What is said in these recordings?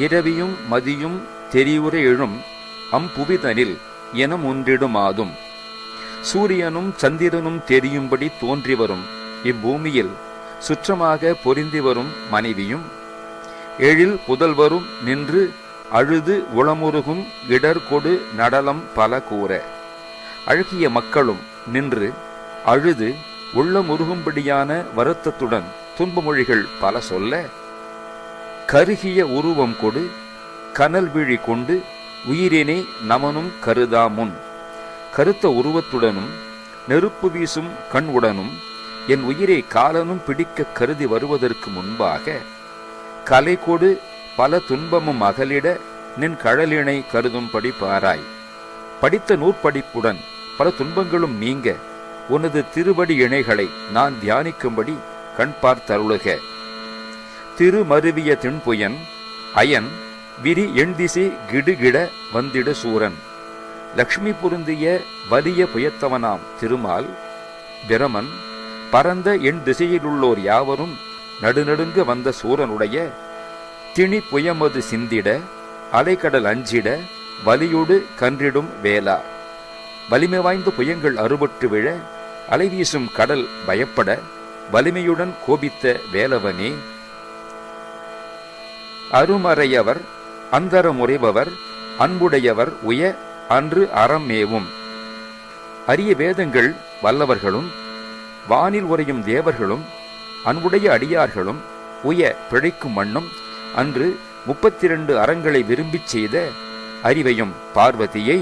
இரவியும் மதியும் தெரிவுற எழும் அம்புவிதனில் எனம் ஒன்றிடுமாதும் சூரியனும் சந்திரனும் தெரியும்படி தோன்றி வரும் இப்பூமியில் சுற்றமாக பொருந்தி வரும் மனைவியும் எழில் புதல்வரும் நின்று அழுது உளமுருகும் இடர்கொடு நடலம் பல கூற அழகிய மக்களும் நின்று அழுது உள்ளமுருகும்படியான வருத்தத்துடன் துன்பமொழிகள் பல சொல்ல கருகிய உருவம் கொடு கனல் விழி கொண்டு உயிரினை நமனும் கருதாமுன் கருத்த உருவத்துடனும் நெருப்பு வீசும் கண் உடனும் என் உயிரை காலனும் பிடிக்க கருதி வருவதற்கு முன்பாக கலை கொடு பல துன்பமும் அகலிட நின் கழலினை கருதும்படி பாராய் படித்த நூற்படிப்புடன் பல துன்பங்களும் நீங்க உனது திருவடி இணைகளை நான் தியானிக்கும்படி கண் பார்த்தருளுக திருமருவிய திண்புயன் அயன் விரி எண்திசை கிடுகிட வந்திட சூரன் லக்ஷ்மி பொருந்திய வலிய புயத்தவனாம் திருமால் பிரமன் பரந்த எண் திசையிலுள்ளோர் யாவரும் நடுநடுங்க வந்த சூரனுடைய திணி புயமது சிந்திட அலைக்கடல் அஞ்சிட வலியோடு கன்றிடும் வேளா வலிமை வாய்ந்த புயங்கள் அறுபட்டு விழ அலைவீசும் கடல் பயப்பட வலிமையுடன் கோபித்த வேலவனே அருமறையவர் அந்தரமுறைபவர் அன்புடையவர் உய அன்று அறமேவும் அரிய வேதங்கள் வல்லவர்களும் வானில் உரையும் தேவர்களும் அன்புடைய அடியார்களும் உய பிழைக்கும் மண்ணும் அன்று 32 அறங்களை விரும்பிச் செய்த அறிவையும் பார்வதியை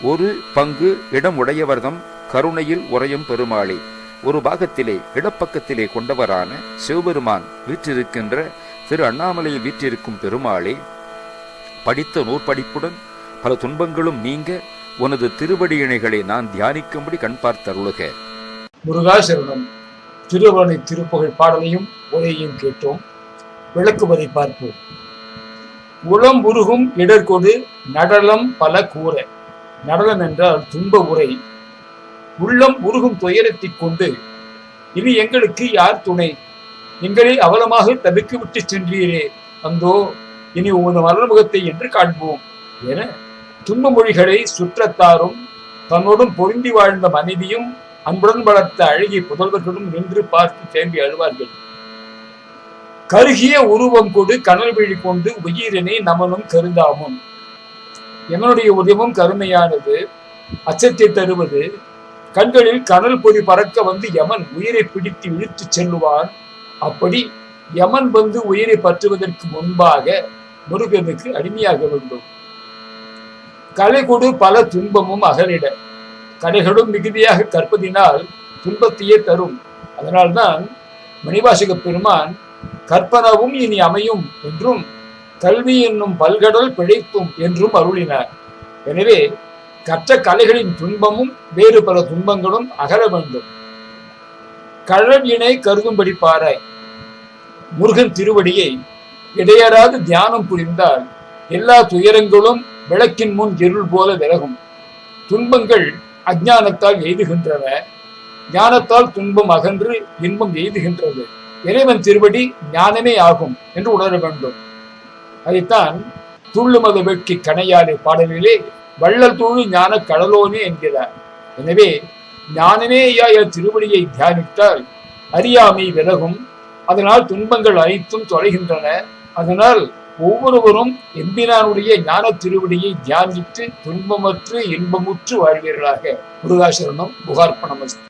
ஒரு பங்கு இடமுடையவர்தம் கருணையில் உறையும் பெருமாளே ஒரு பாகத்திலே இடப்பக்கத்திலே கொண்டவரான சிவபெருமான் வீற்றிருக்கின்ற திரு அண்ணாமலையில் வீற்றிருக்கும் பெருமாளே படித்த நூற்படிப்புடன் பல துன்பங்களும் நீங்க உனது திருவடி இணைகளை நான் தியானிக்கும்படி கண் பார்த்தருளுக. முருகாசரணம். திருவருணை திருப்புகழ் பாடலையும் உரையையும் கேட்டோம். விளக்குவதை பார்ப்போம். உளம் உருகும் இடர்கொடு நடலம் பல கூற. நடலம் என்றால் துன்ப உரை. உள்ளம் உருகும் துயரத்தை கொண்டு இனி எங்களுக்கு யார் துணை, எங்களை அவலமாக தடுக்கி விட்டு சென்றீரே, அந்தோ இனி உமது மரணமுகத்தை என்று காண்போம் என துன்ப மொழிகளை சுற்றத்தாரும் தன்னோடும் பொருந்தி வாழ்ந்த மனைவியும் அன்புடன் வளர்த்த அழகிய புதல்வர்களும் நின்று பார்த்து தேம்பி அழுவார்கள். கருகிய உருவம் கொடு கனல் விழி கொண்டு உயிரினை நமனும் கருதாமும். எமனுடைய உதவும் கருமையானது, அச்சத்தை தருவது. கண்களில் கனல் பொறி பறக்க வந்து யமன் உயிரை பிடித்து இழுத்து செல்லுவான். அப்படி யமன் வந்து உயிரை பற்றுவதற்கு முன்பாக முருகனுக்கு அடிமையாக வேண்டும். கலை கொடு பல துன்பமும் அகலிட. கலைகளும் மிகுதியாக கற்பதினால் துன்பத்தையே தரும். அதனால்தான் மணிவாசக பெருமான் கற்பனவும் இனி அமையும் என்றும் கல்வி என்னும் பல்கடல் பிழைப்பும் என்றும் அருளினார். எனவே கற்ற கலைகளின் துன்பமும் வேறு பல துன்பங்களும் அகல வேண்டும். கழல் இணை கருதும்படி பாராய். முருகன் திருவடியை இடையறாது தியானம் புரிந்தால் எல்லா துயரங்களும் விளக்கின் முன் இருள் போல விலகும். துன்பங்கள் அஞ்ஞானத்தால் எய்துகின்றன, ஞானத்தால் துன்பம் அகன்று இன்பம் எய்துகின்றது. இறைவன் திருவடி ஞானமே ஆகும் என்று உணர வேண்டும். அதைத்தான் துள்ளுமத வெட்கி கணையாலே பாடலிலே வள்ளல் தூழு ஞான கடலோனே என்கிறார். எனவே ஞானமேயாய திருவடியை தியானித்தால் அறியாமை விலகும். அதனால் துன்பங்கள் அனைத்தும் தொலைகின்றன. அதனால் ஒவ்வொருவரும் எம்பிரானுடைய ஞான திருவடியை தியானித்து துன்பமற்று இன்பமுற்று வாழ்வீர்களாக. முருகாசரணம். புகார்ப்பணமஸ்து.